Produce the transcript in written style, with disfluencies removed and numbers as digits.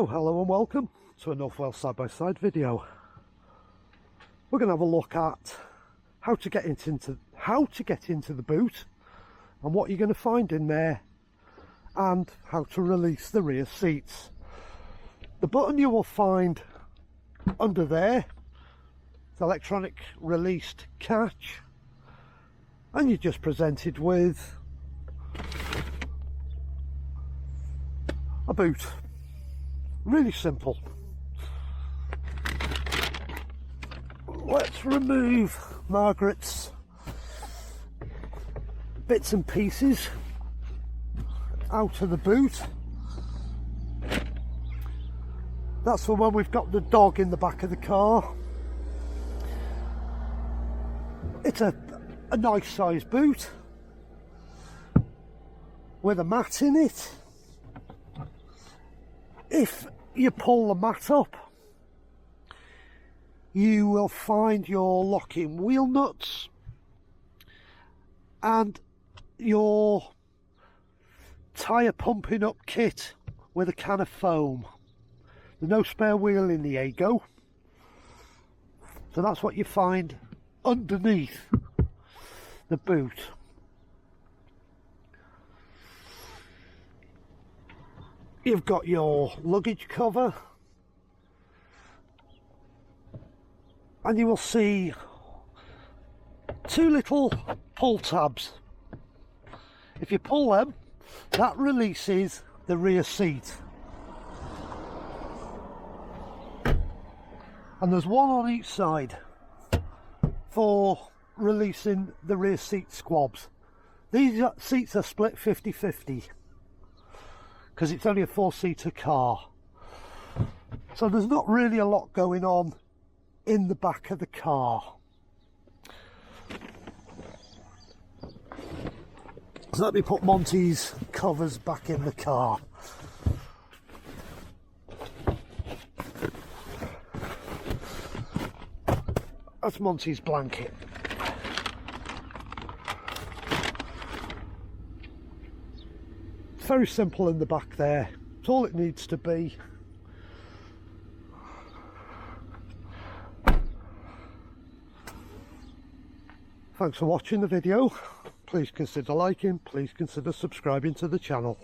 So hello and welcome to a Northwales side-by-side video. We're going to have a look at how to get into the boot and what you're going to find in there, and how to release the rear seats. The button you will find under there, the electronic released catch, and you're just presented with a boot. Really simple. Let's remove Margaret's bits and pieces out of the boot. That's for when we've got the dog in the back of the car. It's a nice size boot with a mat in it. If you pull the mat up, you will find your locking wheel nuts and your tyre pumping up kit with a can of foam. There's no spare wheel in the Aygo, so that's what you find underneath the boot. You've got your luggage cover, and you will see two little pull tabs. If you pull them, that releases the rear seat. And there's one on each side for releasing the rear seat squabs. These seats are split 50-50. Because it's only a 4-seater car, so there's not really a lot going on in the back of the car. So let me put Monty's covers back in the car. That's Monty's blanket. Very simple in the back there. It's all it needs to be. Thanks for watching the video. Please consider liking, please consider subscribing to the channel.